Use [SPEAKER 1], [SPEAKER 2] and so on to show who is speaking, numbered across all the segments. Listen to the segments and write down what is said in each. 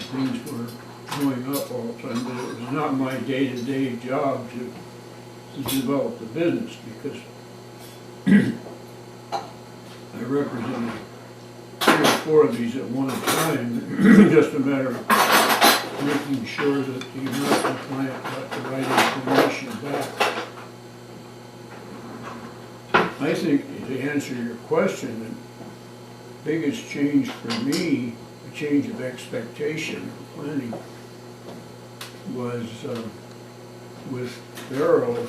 [SPEAKER 1] things were going up all the time, but it was not my day-to-day job to develop the business, because I represented 3 or 4 of these at one time, just a matter of making sure that the American client got the right information back. I think, to answer your question, the biggest change for me, a change of expectation of planning, was with Barrow.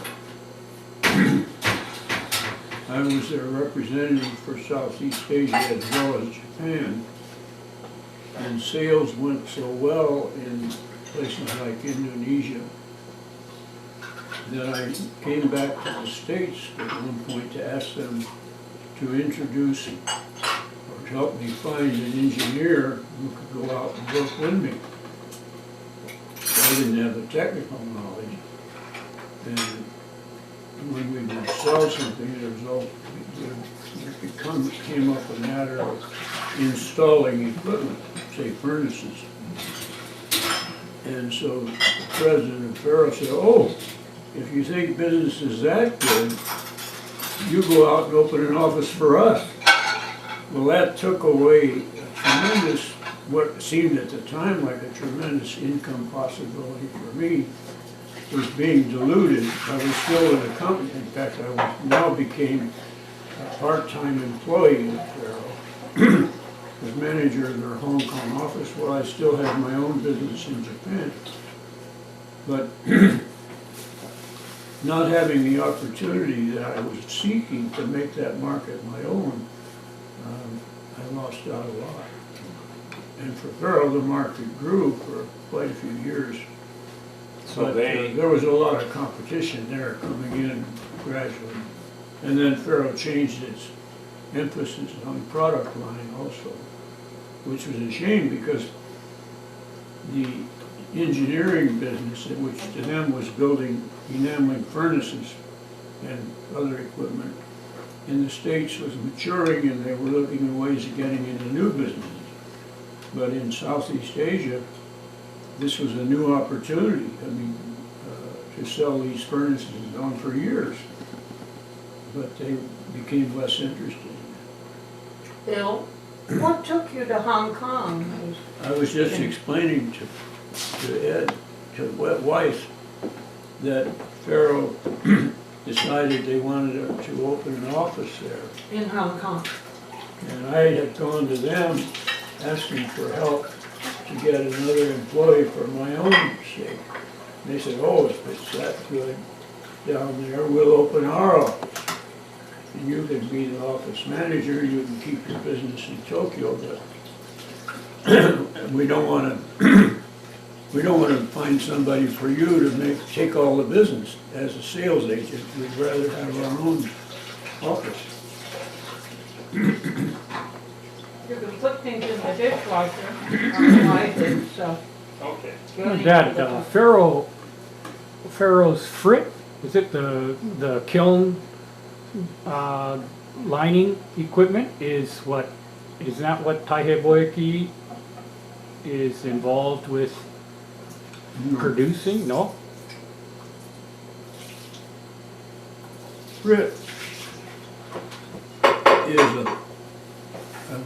[SPEAKER 1] I was their representative for Southeast Asia as well as Japan, and sales went so well in places like Indonesia that I came back to the States at one point to ask them to introduce or to help me find an engineer who could go out and work with me. I didn't have the technical knowledge, and when we would sell something, it came up a matter of installing equipment, say furnaces. And so the president of Faro said, "Oh, if you think business is that good, you go out and open an office for us." Well, that took away a tremendous, what seemed at the time like a tremendous income possibility for me, was being diluted. I was still in the company. In fact, now became a part-time employee at Faro as manager of their Hong Kong office, while I still had my own business in Japan. But not having the opportunity that I was seeking to make that market my own, I lost out a lot. And for Faro, the market grew for quite a few years.
[SPEAKER 2] So
[SPEAKER 1] but there was a lot of competition there coming in gradually. And then Faro changed its emphasis on product line also, which was a shame, because the engineering business, which to them was building enameling furnaces and other equipment, in the States was maturing, and they were looking at ways of getting into new businesses. But in Southeast Asia, this was a new opportunity. I mean, to sell these furnaces on for years, but they became less interested in
[SPEAKER 3] Bill, what took you to Hong Kong?
[SPEAKER 1] it. I was just explaining to Ed, to Weiss, that Faro decided they wanted to open an office there.
[SPEAKER 3] In Hong Kong.
[SPEAKER 1] And I had gone to them asking for help to get another employee for my own sake. And they said, "Oh, if it's that good down there, we'll open our office. And you can be the office manager, you can keep your business in Tokyo, but we don't want to find somebody for you to take all the business as a sales agent. We'd rather have our own office."
[SPEAKER 3] You can put things in the dishwasher, otherwise it's,
[SPEAKER 2] Okay.
[SPEAKER 4] Dad, Faro's frit, is it the kiln lining equipment is that what Taihei Boyaki is involved with producing? No?
[SPEAKER 1] Grit is a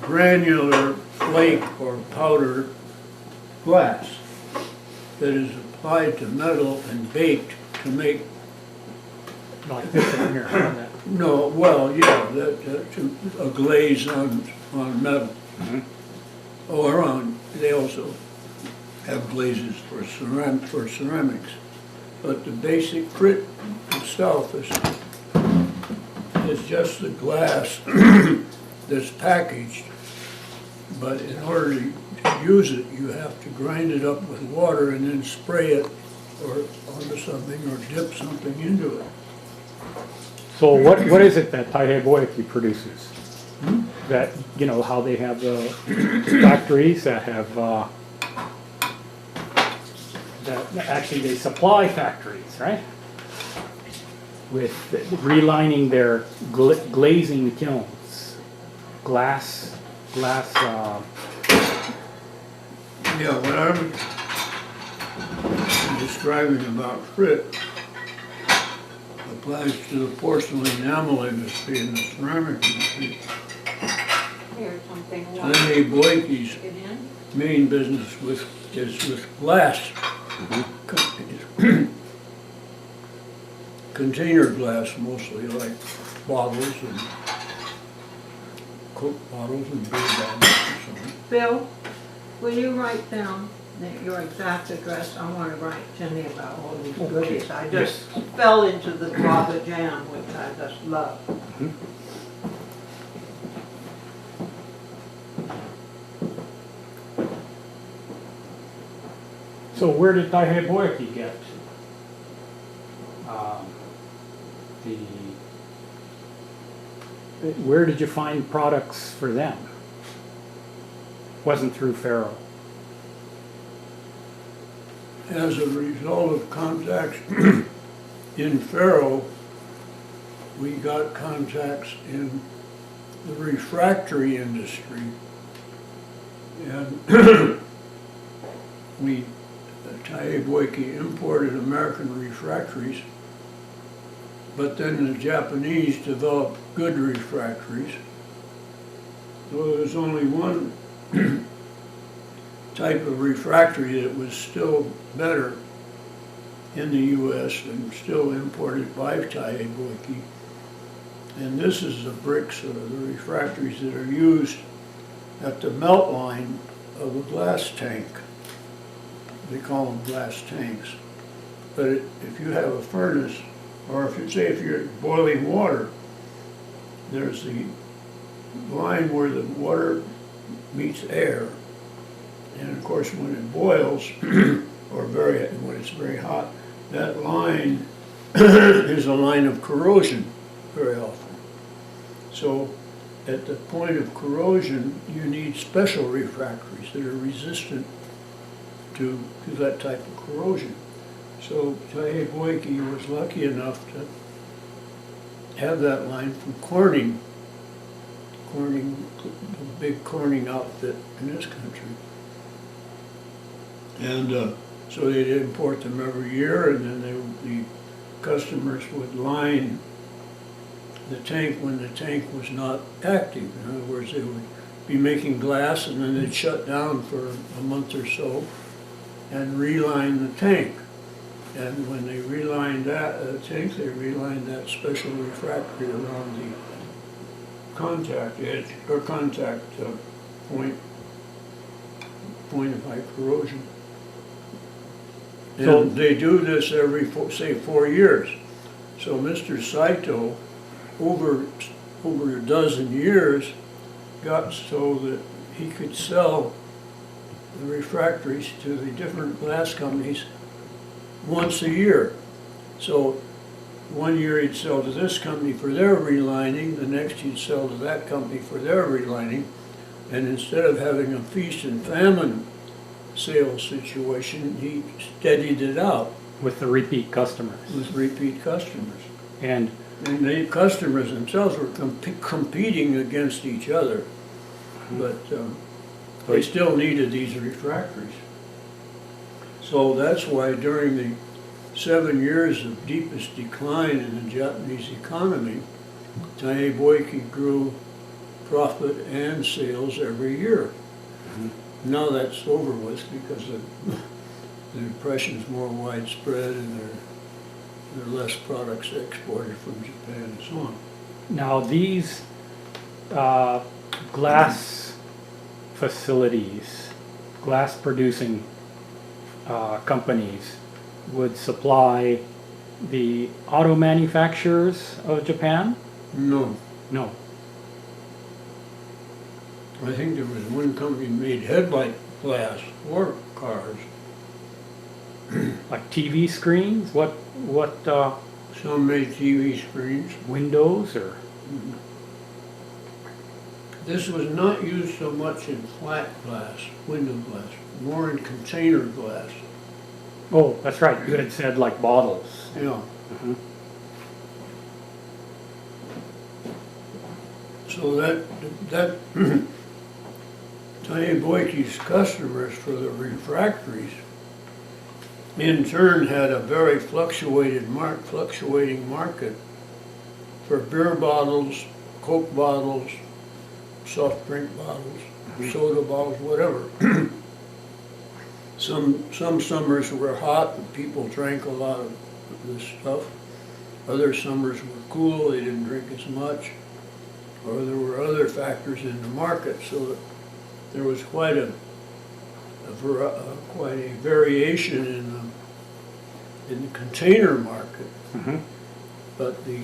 [SPEAKER 1] granular flake or powder glass that is applied to metal and baked to make,
[SPEAKER 4] Like this one here, on that.
[SPEAKER 1] no, well, yeah, a glaze on metal. Or they also have glazes for ceramics. But the basic grit itself is just the glass that's packaged, but in order to use it, you have to grind it up with water and then spray it or onto something or dip something into it.
[SPEAKER 4] So what is it that Taihei Boyaki produces? That, you know, how they have the factories that have, that actually they supply factories, right? With relining their glazing kilns, glass
[SPEAKER 1] Yeah, what I was describing about frit applies to the porcelain enamel industry and the ceramic industry.
[SPEAKER 3] Here's something.
[SPEAKER 1] Lenny Boyke's
[SPEAKER 3] Get in.
[SPEAKER 1] main business is with glass companies. Container glass mostly, like bottles and Coke bottles and beer bottles and so on.
[SPEAKER 2] Bill, will you write down your exact address? I want to write Jenny about all these goodies. I just fell into the guava jam, which I just love.
[SPEAKER 4] So where did Taihei Boyaki get where did you find products for them? Wasn't through Faro.
[SPEAKER 1] As a result of contacts in Faro, we got contacts in the refractory industry. And Taihei Boyaki imported American refractories, but then the Japanese developed good refractories. So there was only one type of refractory that was still better in the U.S. and still imported by Taihei Boyaki. And this is the bricks or the refractories that are used at the melt line of a glass tank. They call them glass tanks. But if you have a furnace, or if you're boiling water, there's the line where the water meets air. And of course, when it boils, or when it's very hot, that line is a line of corrosion very often. So at the point of corrosion, you need special refractories that are resistant to that type of corrosion. So Taihei Boyaki was lucky enough to have that line from Corning, the big Corning outfit in this country. And so they'd import them every year, and then the customers would line the tank when the tank was not active. In other words, they would be making glass, and then they'd shut down for a month or so and reline the tank. And when they relined that tank, they relined that special refractory around the contact edge, or contact point of high corrosion. And
[SPEAKER 4] So-
[SPEAKER 1] they do this every, say, 4 years. So Mr. Saito, over a dozen years, got so that he could sell the refractories to the different glass companies once a year. So one year he'd sell to this company for their relining, the next he'd sell to that company for their relining, and instead of having a feast and famine sales situation, he steadied it out
[SPEAKER 4] With the repeat customers.
[SPEAKER 1] with repeat customers.
[SPEAKER 4] And
[SPEAKER 1] And the customers themselves were competing against each other, but they still needed these refractories. So that's why during the 7 years of deepest decline in the Japanese economy, Taihei Boyaki grew profit and sales every year. Now that's over with because the depression's more widespread and there are less products exported from Japan and so on.
[SPEAKER 4] now these glass facilities, glass producing companies would supply the auto manufacturers of Japan?
[SPEAKER 1] No,
[SPEAKER 4] No.
[SPEAKER 1] I think there was one company made headlight glass for cars.
[SPEAKER 4] Like TV screens? What
[SPEAKER 1] Some made TV screens.
[SPEAKER 4] windows or?
[SPEAKER 1] This was not used so much in flat glass, window glass, more in container glass.
[SPEAKER 4] Oh, that's right. You had said like bottles.
[SPEAKER 1] Yeah.
[SPEAKER 4] Mhm.
[SPEAKER 1] So that Tiny Boyke's customers for the refractories in turn had a very fluctuating market for beer bottles, Coke bottles, soft drink bottles, soda bottles, whatever. Some summers were hot and people drank a lot of this stuff. Other summers were cool, they didn't drink as much. Or there were other factors in the market, so that there was quite a variation in the container market.
[SPEAKER 4] Mhm.
[SPEAKER 1] But the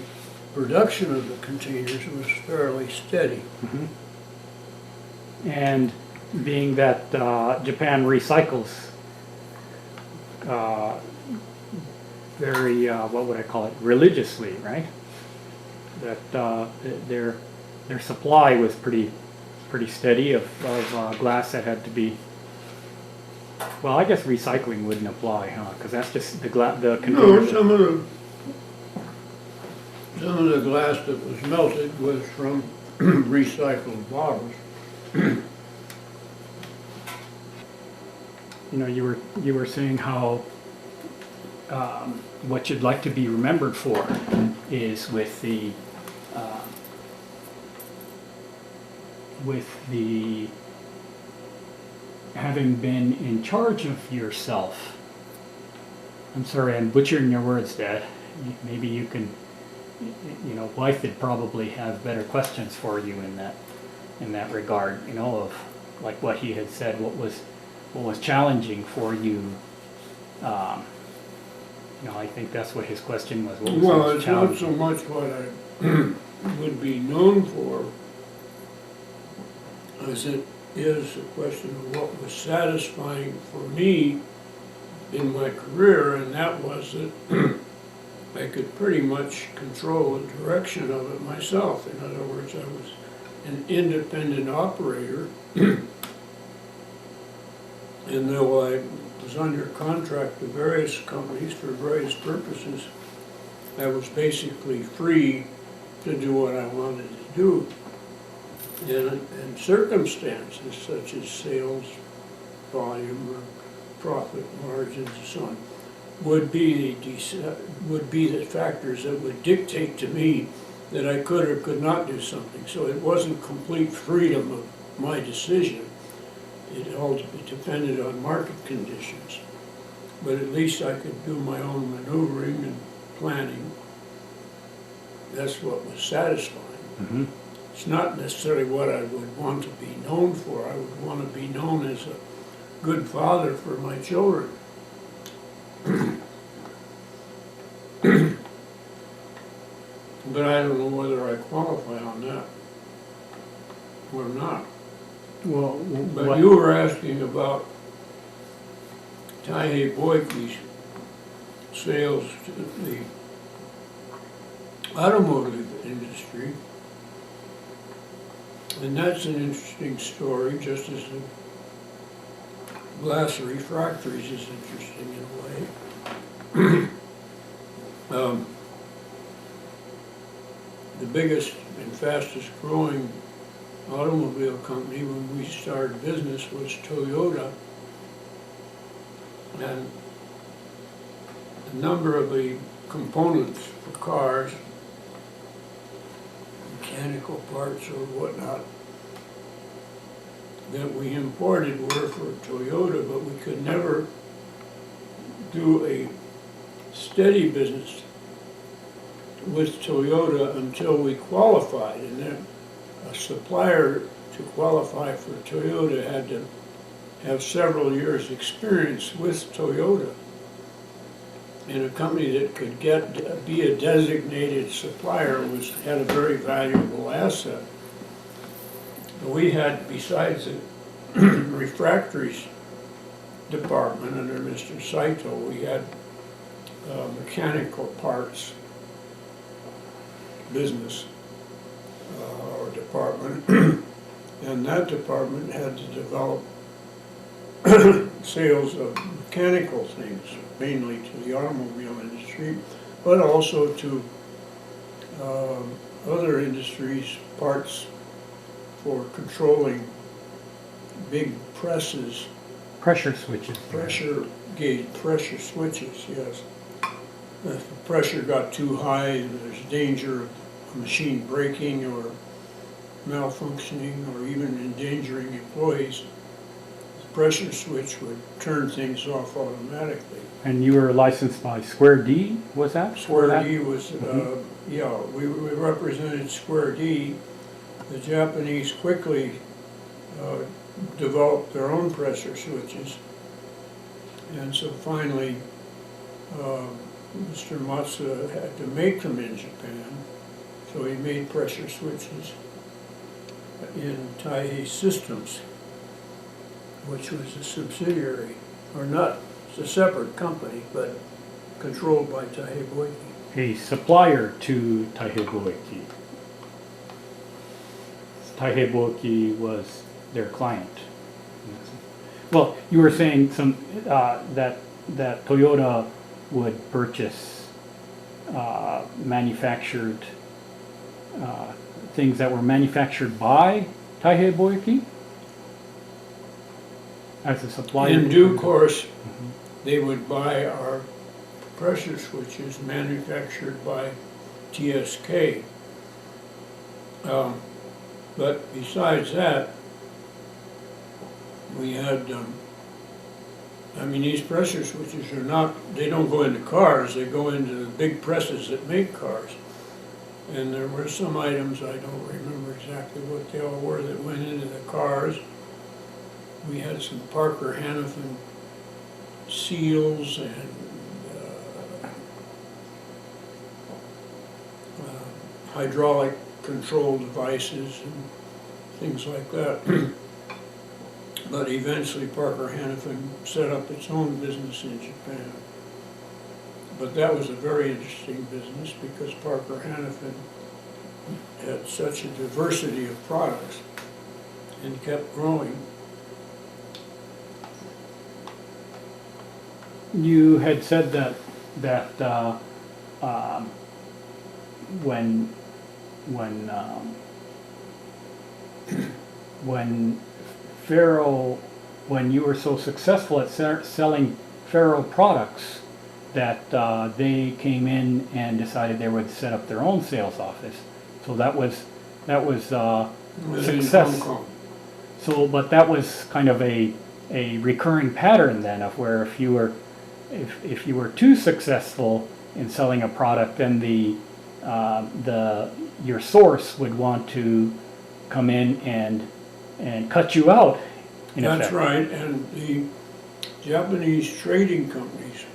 [SPEAKER 1] production of the containers was fairly steady.
[SPEAKER 4] And being that Japan recycles very, what would I call it, religiously, right? That their supply was pretty steady of glass that had to be. Well, I guess recycling wouldn't apply, huh? Because that's just the
[SPEAKER 1] No,
[SPEAKER 4] containers.
[SPEAKER 1] some of the glass that was melted was from recycled bottles.
[SPEAKER 4] You know, you were saying how what you'd like to be remembered for is with the having been in charge of yourself. I'm sorry, I'm butchering your words, Dad. Maybe you can, you know, wife would probably have better questions for you in that regard. You know, of like what he had said, what was challenging for you. You know, I think that's what his question was. What was
[SPEAKER 1] Well,
[SPEAKER 4] most
[SPEAKER 1] it's not so
[SPEAKER 4] challenging?
[SPEAKER 1] much what I would be known for as it is a question of what was satisfying for me in my career, and that was that I could pretty much control the direction of it myself. In other words, I was an independent operator, and though I was under contract to various companies for various purposes, I was basically free to do what I wanted to do. And circumstances such as sales, volume, or profit margins, and so on, would be the factors that would dictate to me that I could or could not do something. So it wasn't complete freedom of my decision. It all depended on market conditions. But at least I could do my own maneuvering and planning. That's what was satisfying.
[SPEAKER 4] Mm-hmm.
[SPEAKER 1] It's not necessarily what I would want to be known for. I would want to be known as a good father for my children. But I don't know whether I qualify on that or not.
[SPEAKER 4] Well,
[SPEAKER 1] But
[SPEAKER 4] what,
[SPEAKER 1] you were asking about Taihei Boike's sales to the automotive industry. And that's an interesting story, just as the glass refractories is interesting in a way. The biggest and fastest growing automobile company when we started business was Toyota. And a number of the components for cars, mechanical parts or whatnot, that we imported were for Toyota, but we could never do a steady business with Toyota until we qualified. And then a supplier to qualify for Toyota had to have several years' experience with Toyota. And a company that could be a designated supplier had a very valuable asset. We had, besides the refractories department under Mr. Saito, we had mechanical parts business or department, and that department had to develop sales of mechanical things, mainly to the automobile industry, but also to other industries, parts for controlling big presses,
[SPEAKER 4] Pressure switches.
[SPEAKER 1] pressure gauge, pressure switches, yes. If the pressure got too high, there's danger of a machine breaking or malfunctioning or even endangering employees. The pressure switch would turn things off automatically.
[SPEAKER 4] And you were licensed by Square D, was that?
[SPEAKER 1] Square D was, yeah, we represented Square D. The Japanese quickly developed their own pressure switches. And so finally, Mr. Matsuda had to make them in Japan. So he made pressure switches in Taihei Systems, which was a subsidiary, or not, it's a separate company, but controlled by Taihei Boiki.
[SPEAKER 4] A supplier to Taihei Boiki. Taihei Boiki was their client. Well, you were saying that Toyota would purchase manufactured things that were manufactured by Taihei Boiki as a supplier.
[SPEAKER 1] In due course, they would buy our pressure switches manufactured by TSK. But besides that, we had, I mean, these pressure switches are not, they don't go into cars, they go into the big presses that make cars. And there were some items, I don't remember exactly what they all were, that went into the cars. We had some Parker Hannifin seals and hydraulic control devices and things like that. But eventually Parker Hannifin set up its own business in Japan. But that was a very interesting business because Parker Hannifin had such a diversity of products and kept growing.
[SPEAKER 4] You had said that when Faro, when you were so successful at selling Faro products, that they came in and decided they would set up their own sales office. So that was
[SPEAKER 1] Within
[SPEAKER 4] success.
[SPEAKER 1] Hong Kong.
[SPEAKER 4] So, but that was kind of a recurring pattern then, of where if you were too successful in selling a product, then your source would want to come in and cut you out. In
[SPEAKER 1] That's
[SPEAKER 4] effect.
[SPEAKER 1] right, and the Japanese trading companies,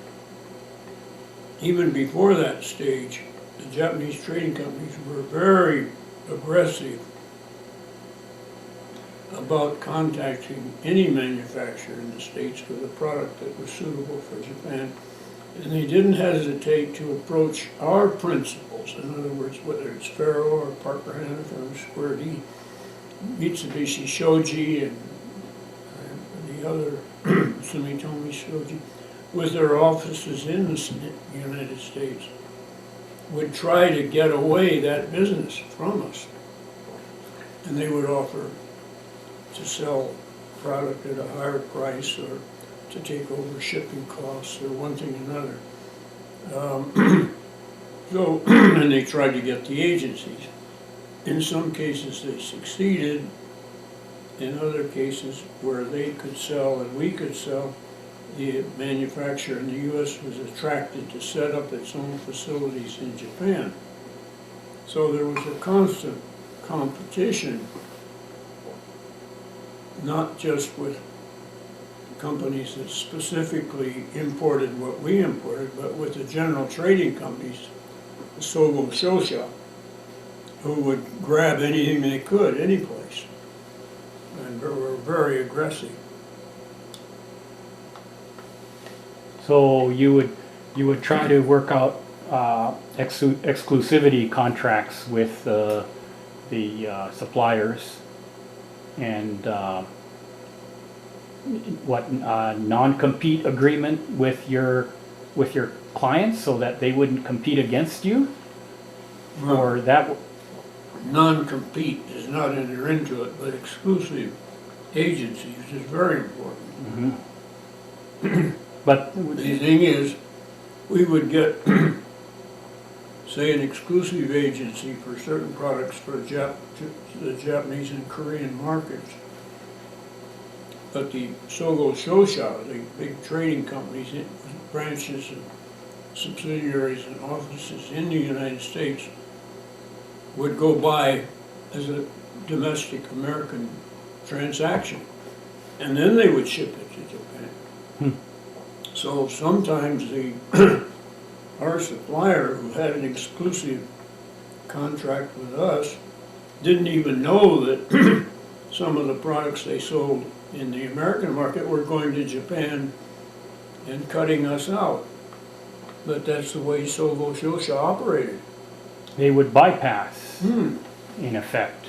[SPEAKER 1] even before that stage, the Japanese trading companies were very aggressive about contacting any manufacturer in the States with a product that was suitable for Japan. And they didn't hesitate to approach our principals, in other words, whether it's Faro or Parker Hannifin or Square D, Mitsubishi Shoji and the other Sumitomo Shoji, with their offices in the United States, would try to get away that business from us. And they would offer to sell product at a higher price or to take over shipping costs or one thing or another. And they tried to get the agencies. In some cases they succeeded. In other cases where they could sell and we could sell, the manufacturer in the U.S. was attracted to set up its own facilities in Japan. So there was a constant competition, not just with companies that specifically imported what we imported, but with the general trading companies, the Sogo Shosha, who would grab anything they could, any place, and were very aggressive.
[SPEAKER 4] So you would try to work out exclusivity contracts with the suppliers, and non-compete agreement with your clients so that they wouldn't compete against you, or that
[SPEAKER 1] Non-compete is not enter into it, but exclusive agencies is very important.
[SPEAKER 4] But,
[SPEAKER 1] The thing is, we would get, say, an exclusive agency for certain products for the Japanese and Korean markets. But the Sogo Shosha, the big trading companies, branches and subsidiaries and offices in the United States would go by as a domestic American transaction. And then they would ship it to Japan. So sometimes our supplier, who had an exclusive contract with us, didn't even know that some of the products they sold in the American market were going to Japan and cutting us out. But that's the way Sogo Shosha operated.
[SPEAKER 4] they would bypass, in effect.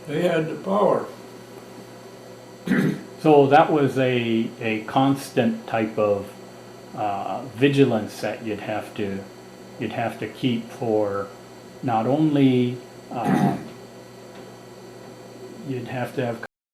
[SPEAKER 1] They had the power.
[SPEAKER 4] So that was a constant type of vigilance that you'd have to keep for not only you'd have to have